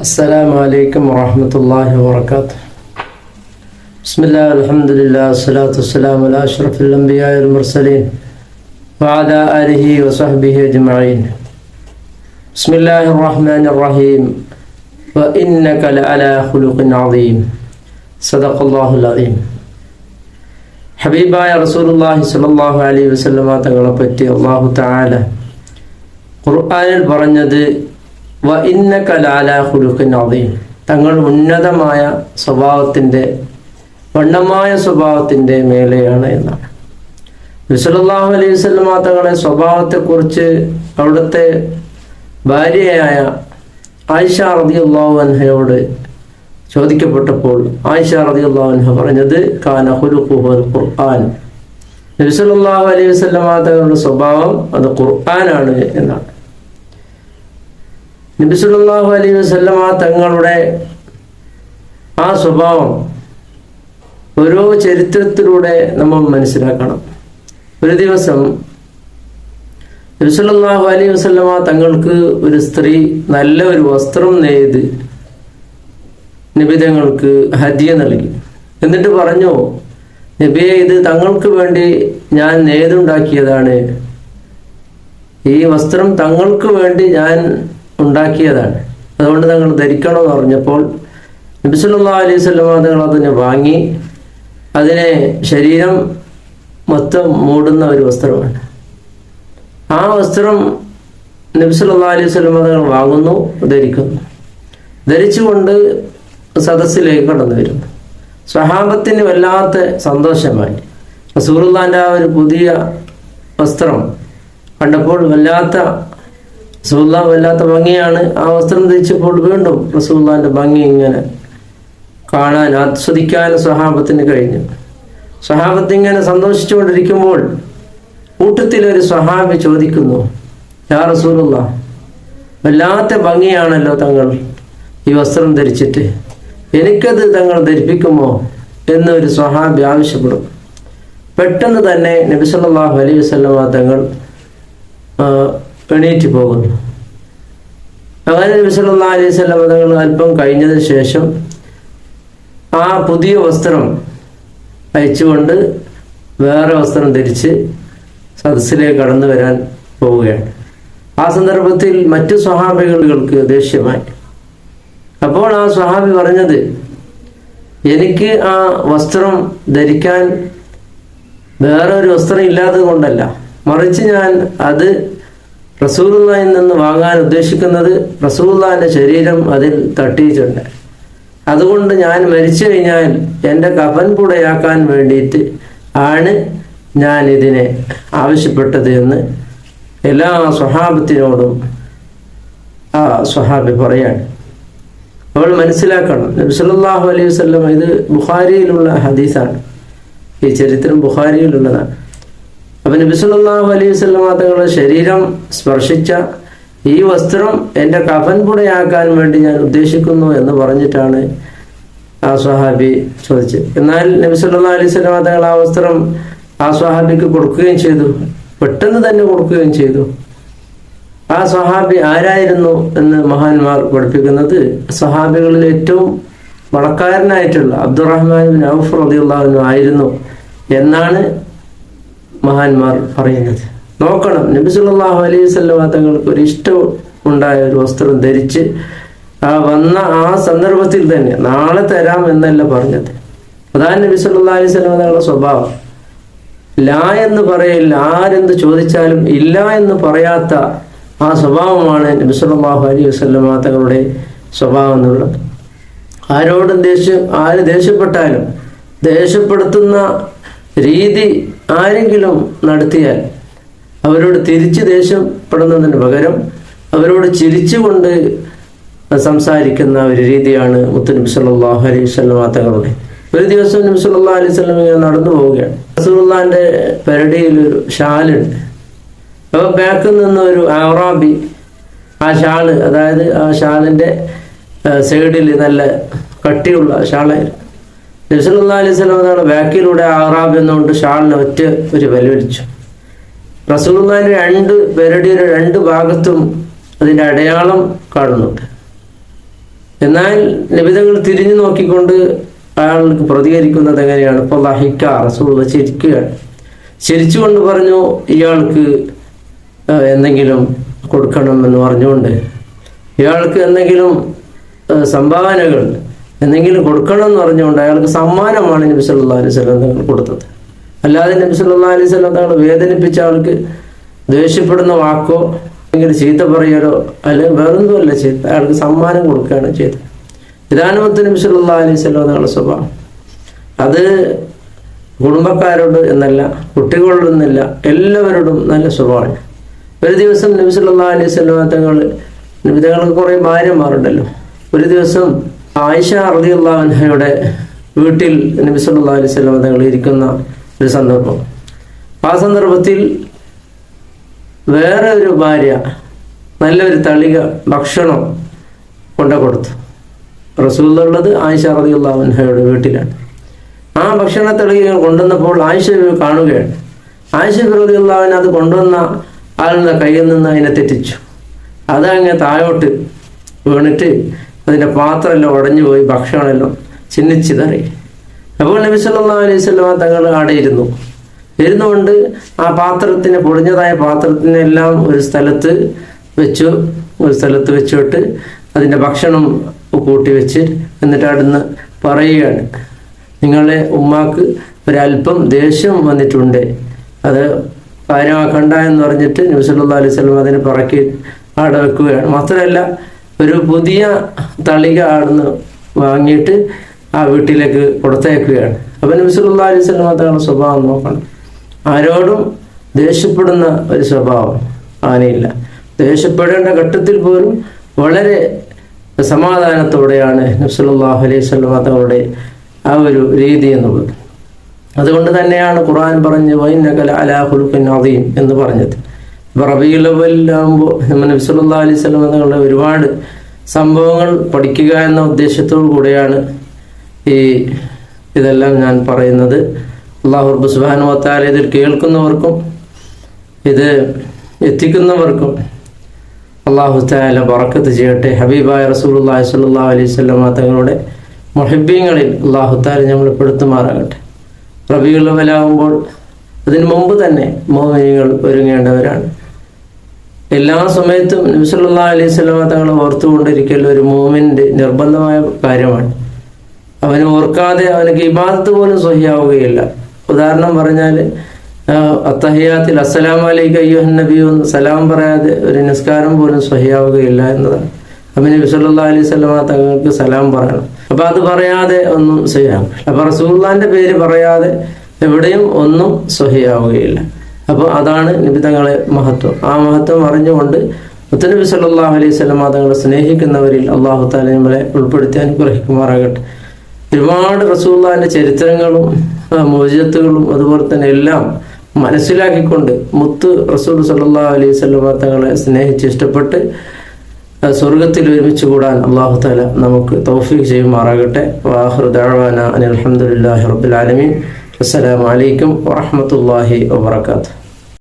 السلام عليكم ورحمة الله وبركاته. بسم الله الحمد لله والصلاة والسلام على أشرف الأنبياء والمرسلين وعلى آله وصحبه أجمعين. بسم الله الرحمن الرحيم. وإنك لعلى خلق عظيم. صدق الله العظيم. ഹബീബായ റസൂലുള്ളാഹി സ്വല്ലല്ലാഹു അലൈഹി വസല്ലമ തങ്ങളെ പറ്റി അല്ലാഹു തആല ഖുർആനിൽ പറഞ്ഞത് വ ഇന്നക ലഅലാ ഖുലുഖിൻ അദീം, തങ്ങൾ ഉന്നതമായ സ്വഭാവത്തിൻ്റെ വണ്ണമായ സ്വഭാവത്തിൻ്റെ മേലെയാണ് എന്നാണ്. നബി സല്ലല്ലാഹു അലൈഹി വസല്ലമ തങ്ങളുടെ സ്വഭാവത്തെക്കുറിച്ച് അവിടുത്തെ ഭാര്യയായ ആയിഷ റളിയല്ലാഹു അൻഹയോട് ചോദിക്കപ്പെട്ടപ്പോൾ ആയിഷ റളിയല്ലാഹു അൻഹ പറഞ്ഞത് കാന ഖുലുഖുൽ ഖുർആൻ, നബി സല്ലല്ലാഹു അലൈഹി വസല്ലമ തങ്ങളുടെ സ്വഭാവം അത് ഖുർആനാണ് എന്നാണ്. നബി സല്ലല്ലാഹു അലൈഹി വസല്ലമ തങ്ങളുടെ ആ സ്വഭാവം ഓരോ ചരിത്രത്തിലൂടെ നമ്മൾ മനസ്സിലാക്കണം. ഒരു ദിവസം നബി സല്ലല്ലാഹു അലൈഹി വസല്ലമ തങ്ങൾക്ക് ഒരു സ്ത്രീ നല്ല ഒരു വസ്ത്രം നെയ്ത് നബി തങ്ങൾക്ക് ഹദിയ നൽകി. എന്നിട്ട് പറഞ്ഞു, നബിയെ, ഇത് തങ്ങൾക്ക് വേണ്ടി ഞാൻ നെയ്തുണ്ടാക്കിയതാണ്, ഈ വസ്ത്രം തങ്ങൾക്ക് വേണ്ടി ഞാൻ ഉണ്ടാക്കിയതാണ്, അതുകൊണ്ട് തങ്ങൾ ധരിക്കണമെന്ന് പറഞ്ഞപ്പോൾ നബി സല്ലല്ലാഹു അലൈഹി വസല്ലമ തങ്ങൾ അതിനെ വാങ്ങി, അതിനെ ശരീരം മൊത്തം മൂടുന്ന ഒരു വസ്ത്രമാണ്. ആ വസ്ത്രം നബി സല്ലല്ലാഹു അലൈഹി വസല്ലമ തങ്ങൾ വാങ്ങുന്നു, ധരിക്കുന്നു. ധരിച്ചുകൊണ്ട് സദസ്സിലേക്ക് കടന്നു വരുന്നു. സ്വഹാബത്തിന് വല്ലാത്ത സന്തോഷമായി. റസൂലുള്ളാഹിന്റെ ആ ഒരു പുതിയ വസ്ത്രം കണ്ടപ്പോൾ വല്ലാത്ത ഭംഗിയാണ്. ആ വസ്ത്രം ധരിച്ചപ്പോൾ വീണ്ടും റസൂലുള്ളാഹിന്റെ ഭംഗി ഇങ്ങനെ കാണാൻ ആസ്വദിക്കാൻ സ്വഹാബത്തിന് കഴിഞ്ഞു. സ്വഹാബത്ത് ഇങ്ങനെ സന്തോഷിച്ചുകൊണ്ടിരിക്കുമ്പോൾ കൂട്ടത്തിലൊരു സ്വഹാബി ചോദിക്കുന്നു, യാ റസൂലുള്ളാഹ്, വല്ലാത്ത ഭംഗിയാണല്ലോ തങ്ങൾ ഈ വസ്ത്രം ധരിച്ചിട്ട്, എനിക്കത് തങ്ങൾ ധരിപ്പിക്കുമോ എന്നൊരു സ്വഹാബി ആവശ്യപ്പെടും. പെട്ടെന്ന് തന്നെ നബി സല്ലല്ലാഹു അലൈഹി വസല്ലമ തങ്ങൾ എണീറ്റ് പോകുന്നു. അങ്ങനെ നബി സല്ലല്ലാഹു അലൈഹി വസല്ലമ തങ്ങൾ അല്പം കഴിഞ്ഞതിന് ശേഷം ആ പുതിയ വസ്ത്രം അയച്ചുകൊണ്ട് വേറെ വസ്ത്രം ധരിച്ച് സദസ്സിലേക്ക് കടന്നു വരാൻ പോവുകയാണ്. ആ സന്ദർഭത്തിൽ മറ്റു സ്വഹാബികൾക്ക് ദേഷ്യമായി. അപ്പോൾ ആ സ്വഹാബി പറഞ്ഞത്, എനിക്ക് ആ വസ്ത്രം ധരിക്കാൻ വേറെ ഒരു വസ്ത്രം ഇല്ലാത്തത് കൊണ്ടല്ല, മറിച്ച് ഞാൻ അത് റസൂലുള്ളാഹിൽ നിന്ന് വാങ്ങാൻ ഉദ്ദേശിക്കുന്നത് റസൂലുള്ളാഹിന്റെ ശരീരം അതിൽ തട്ടിയിട്ടുണ്ട്. അതുകൊണ്ട് ഞാൻ മരിച്ചു കഴിഞ്ഞാൽ എൻ്റെ കഫൻ പുടയാക്കാൻ വേണ്ടിയിട്ട് ആണ് ഞാൻ ഇതിനെ ആവശ്യപ്പെട്ടത് എന്ന് എല്ലാ സ്വഹാബത്തിനോടും ആ സ്വഹാബി പറയാണ്. അവൾ മനസ്സിലാക്കണം, നബി സല്ലല്ലാഹു അലൈഹി വസല്ലം, ഇത് ബുഖാരിയിലുള്ള ഹദീസാണ്, ഈ ചരിത്രം ബുഖാരിയിലുള്ളതാണ്. അപ്പൊ നബി സല്ലല്ലാഹു അലൈഹി വസല്ലം തങ്ങളുടെ ശരീരം സ്പർശിച്ച ഈ വസ്ത്രം എൻ്റെ കഫൻ പുടയാക്കാൻ വേണ്ടി ഞാൻ ഉദ്ദേശിക്കുന്നു എന്ന് പറഞ്ഞിട്ടാണ് ആ സ്വഹാബി ചോദിച്ചത്. എന്നാൽ നബി സല്ലല്ലാഹു അലൈഹി വസല്ലം തങ്ങൾ ആ വസ്ത്രം ആ സ്വഹാബിക്ക് കൊടുക്കുകയും ചെയ്തു, പെട്ടെന്ന് തന്നെ കൊടുക്കുകയും ചെയ്തു. ആ സ്വഹാബി ആരായിരുന്നു എന്ന് മഹാന്മാർ പഠിപ്പിക്കുന്നത്, സ്വഹാബികളിൽ ഏറ്റവും പണക്കാരനായിട്ടുള്ള അബ്ദുറഹ്മാൻ ബിൻ ഔഫ് റളിയല്ലാഹു അൻഹു ആയിരുന്നു എന്നാണ് മഹാന്മാർ പറയുന്നത്. നോക്കണം, നബി സല്ലല്ലാഹു അലൈഹി വസല്ലം തങ്ങൾക്ക് ഒരു ഇഷ്ടം ഉണ്ടായ ഒരു വസ്ത്രം ധരിച്ച് വന്ന ആ സന്ദർഭത്തിൽ തന്നെ നാളെ തരാം എന്നല്ല പറഞ്ഞത്. അതാണ് നബി സല്ലല്ലാഹു അലൈഹി വസല്ലം തങ്ങളുടെ സ്വഭാവം. ലാ എന്ന് പറയില്ല, ആരെന്ത് ചോദിച്ചാലും ഇല്ല എന്ന് പറയാത്ത ആ സ്വഭാവമാണ് നബി സല്ലല്ലാഹു അലൈഹി വസല്ലം തങ്ങളുടെ സ്വഭാവം എന്നുള്ളത്. ആര് ദേഷ്യപ്പെട്ടാലും ദേഷ്യപ്പെടുത്തുന്ന രീതി ആരെങ്കിലും നടത്തിയാൽ അവരോട് തിരിച്ച് ദേഷ്യപ്പെടുന്നതിന് പകരം അവരോട് ചിരിച്ചുകൊണ്ട് സംസാരിക്കുന്ന ഒരു രീതിയാണ് മുത്തുനബി സല്ലല്ലാഹു അലൈഹി വസല്ലം തങ്ങളുടെ. ഒരു ദിവസം നബി സല്ലല്ലാഹു അലൈഹി വസല്ലം ഇങ്ങനെ നടന്നു പോവുകയാണ്. റസൂലുള്ളാഹിന്റെ പെരടിയിൽ ഒരു ഷാലുണ്ട്. അപ്പോൾ ബാക്കിൽ നിന്ന് ഒരു അറാബി ആ ഷാള്, അതായത് ആ ഷാളിന്റെ സൈഡിൽ നല്ല കട്ടിയുള്ള ഷാളായിരുന്നു. നബി സല്ലല്ലാഹു അലൈഹി വസല്ലം തങ്ങളുടെ ബാക്കിലൂടെ അറാബി എന്നുകൊണ്ട് ഷാളിനെ ഒറ്റ ഒരു വലിച്ചു. റസൂലുള്ളാഹിന്റെ പെരടിയുടെ രണ്ട് ഭാഗത്തും അതിന്റെ അടയാളം കാണുന്നുണ്ട്. എന്നാൽ നബി തങ്ങൾ തിരിഞ്ഞു നോക്കിക്കൊണ്ട് അയാൾക്ക് പ്രതികരിക്കുന്നത് എങ്ങനെയാണ്? ഇപ്പോൾ ലഹിക്ക, റസൂലുള്ളാഹി ചിരിക്കുകയാണ്. ചിരിച്ചുകൊണ്ട് പറഞ്ഞു, ഇയാൾക്ക് എന്തെങ്കിലും കൊടുക്കണമെന്ന് പറഞ്ഞുകൊണ്ട്, ഇയാൾക്ക് എന്തെങ്കിലും സംഭാവനകൾ എന്തെങ്കിലും കൊടുക്കണം എന്ന് പറഞ്ഞുകൊണ്ട് അയാൾക്ക് സമ്മാനമാണ് നബി സല്ലല്ലാഹു അലൈഹി വസല്ലം തങ്ങൾ കൊടുത്തത്. അല്ലാതെ നബി സല്ലല്ലാഹു അലൈഹി വസല്ലം തങ്ങൾ വേദനിപ്പിച്ച ആൾക്ക് ദേഷ്യപ്പെടുന്ന വാക്കോ അല്ലെങ്കിൽ ചീത്ത പറയലോ അല്ലെങ്കിൽ വേറൊന്നുമല്ല ചെയ്ത്, അയാൾക്ക് സമ്മാനം കൊടുക്കുകയാണ് ചെയ്തത്. ഇതാണ് നബി സല്ലല്ലാഹു അലൈഹി വസല്ലം തങ്ങളുടെ സ്വഭാവം. അത് കുടുംബക്കാരോട് എന്നല്ല, കുട്ടികളോട് എന്നല്ല, എല്ലാവരോടും നല്ല സ്വഭാവമാണ്. ഒരു ദിവസം നബി സല്ലല്ലാഹു അലൈഹി വസല്ലം തങ്ങൾക്ക് കുറേ ഭാര്യമാരുണ്ടല്ലോ. ഒരു ദിവസം ആയിഷ റളിയല്ലാഹു അൻഹയുടെ വീട്ടിൽ നബി സല്ലല്ലാഹു അലൈഹി വസല്ലം തങ്ങൾ ഇരിക്കുന്ന ഒരു സന്ദർഭം. ആ സന്ദർഭത്തിൽ വേറെ ഒരു ഭാര്യ നല്ലൊരു തളിക ഭക്ഷണം കൊണ്ടു കൊടുത്തു. റസൂലുള്ളത് ആയിഷ റളിയല്ലാഹു അൻഹയുടെ വീട്ടിലാണ്. ആ ഭക്ഷണ തളിക കൊണ്ടുവന്നപ്പോൾ ആയിഷ കാണുകയാണ്. ആയിഷ റളിയല്ലാഹു അൻഹ അത് കൊണ്ടുവന്ന ആളുടെ കയ്യിൽ നിന്ന് അതിനെ തെറ്റിച്ചു. അതങ്ങ് താഴോട്ട് വീണിട്ട് അതിൻ്റെ പാത്രമെല്ലാം ഉടഞ്ഞു പോയി, ഭക്ഷണമെല്ലാം ചിന്നിച്ചിതറി. അപ്പോൾ നബി സല്ലല്ലാഹു അലൈഹി വസല്ലം തങ്ങൾ അവിടെ ഇരുന്നുകൊണ്ട് ആ പാത്രത്തിന്, പൊടിഞ്ഞതായ പാത്രത്തിനെല്ലാം ഒരു സ്ഥലത്ത് വെച്ചിട്ട് അതിൻ്റെ ഭക്ഷണം കൂട്ടി വെച്ച് എന്നിട്ട് അവിടുന്ന് പറയുകയാണ്, നിങ്ങളെ ഉമ്മാക്ക് ഒരല്പം ദേഷ്യം വന്നിട്ടുണ്ട്, അത് കാര്യമാക്കണ്ട എന്ന് പറഞ്ഞിട്ട് നബി സല്ലല്ലാഹു അലൈഹി വസല്ലം അതിനെ പറക്കി അവിടെ വെക്കുകയാണ്. മാത്രമല്ല ഒരു പുതിയ തളിക അവിടുന്ന് വാങ്ങിയിട്ട് ആ വീട്ടിലേക്ക് കൊടുത്തയക്കുകയാണ്. അപ്പം നബി സല്ലല്ലാഹു അലൈഹി വസല്ലം തങ്ങളുടെ സ്വഭാവം നോക്കണം. ആരോടും ദേഷ്യപ്പെടുന്ന ഒരു സ്വഭാവം ആനയില്ല. ദേഷ്യപ്പെടേണ്ട ഘട്ടത്തിൽ പോലും വളരെ സമാധാനത്തോടെയാണ് നബി സല്ലല്ലാഹു അലൈഹി വസല്ലം തങ്ങളുടെ ആ ഒരു രീതി എന്നുള്ളത്. അതുകൊണ്ട് തന്നെയാണ് ഖുർആൻ പറഞ്ഞ് വഇന്നക ലഅലാ ഖുലുഖിൻ അദീം എന്ന് പറഞ്ഞത്. റബീഉൽ അവ്വലിലാകുമ്പോൾ നബി സല്ലല്ലാഹു അലൈഹി വസല്ലം തങ്ങളുടെ ഒരുപാട് സംഭവങ്ങൾ പഠിക്കുക എന്ന ഉദ്ദേശത്തോടു കൂടെയാണ് ഇതെല്ലാം ഞാൻ പറയുന്നത്. അല്ലാഹു റബ്ബ് സുബ്ഹാനഹു വ തആല ഇതിൽ കേൾക്കുന്നവർക്കും ഇത് എത്തിക്കുന്നവർക്കും അല്ലാഹു തആല ബറക്കത്ത് ചെയ്യട്ടെ. ഹബീബായ റസൂലുള്ളാഹി സ്വല്ലല്ലാഹു അലൈഹി വസല്ലം തങ്ങളുടെ മുഹിബ്ബീങ്ങളിൽ അല്ലാഹു തആല നമ്മളെ പെടുത്തുമാറാകട്ടെ. റബീഉൽ അവ്വലാകുമ്പോൾ അതിനു മുമ്പ് തന്നെ മുഅ്മിനീങ്ങൾ ഒരുങ്ങേണ്ടവരാണ്. എല്ലാ സമയത്തും നബി സല്ലല്ലാഹു അലൈഹി വസല്ലം തങ്ങളെ ഓർത്തുകൊണ്ടിരിക്കൽ ഒരു മുഅ്മിന്റെ നിർബന്ധമായ കാര്യമാണ്. അവന് ഓർക്കാതെ അവനക്ക് ഇബാദത്ത് പോലും സ്വഹിയാവുകയില്ല. ഉദാഹരണം പറഞ്ഞാൽ അത്തഹിയാത്തിൽ അസ്സലാമു അലൈക അയ്യുഹൻ നബിയു എന്ന് സലാം പറയാതെ ഒരു നിസ്കാരം പോലും സ്വഹിയാവുകയില്ല എന്നതാണ്. അപ്പം നബി സല്ലല്ലാഹു അലൈഹി വസല്ലം തങ്ങൾക്ക് സലാം പറയണം. അപ്പം അത് പറയാതെ ഒന്നും സ്വഹിയാവും. അപ്പം റസൂലുള്ളാഹിന്റെ പേര് പറയാതെ എവിടെയും ഒന്നും സ്വഹിയാവുകയില്ല. അപ്പോൾ അതാണ് നബി തങ്ങളെ മഹത്വം. ആ മഹത്വം അറിഞ്ഞുകൊണ്ട് മുത്തനബി സല്ലല്ലാഹു അലൈഹി വസല്ലം തങ്ങളെ സ്നേഹിക്കുന്നവരിൽ അല്ലാഹു തആല നമ്മളെ ഉൾപ്പെടുത്തി അനുഗ്രഹിക്കുമാറാകട്ടെ. ഒരുപാട് റസൂലുള്ളാഹിന്റെ ചരിത്രങ്ങളും മുഅ്ജിസത്തുകളും അതുപോലെ തന്നെ എല്ലാം മനസ്സിലാക്കിക്കൊണ്ട് മുത്ത് റസൂൽ സല്ലല്ലാഹു അലൈഹി വസല്ലം തങ്ങളെ സ്നേഹിച്ച് ഇഷ്ടപ്പെട്ട് സ്വർഗത്തിൽ ഒരുമിച്ച് കൂടാൻ അല്ലാഹു തആല നമുക്ക് തൗഫീഖ് ചെയ്യുമാറാകട്ടെ. വആഖിറു ദഅവാനാ അനിൽ ഹംദുലില്ലാഹി റബ്ബിൽ ആലമീൻ. അസ്സലാമു അലൈക്കും വറഹ്മത്തുള്ളാഹി വബറകാതുഹു.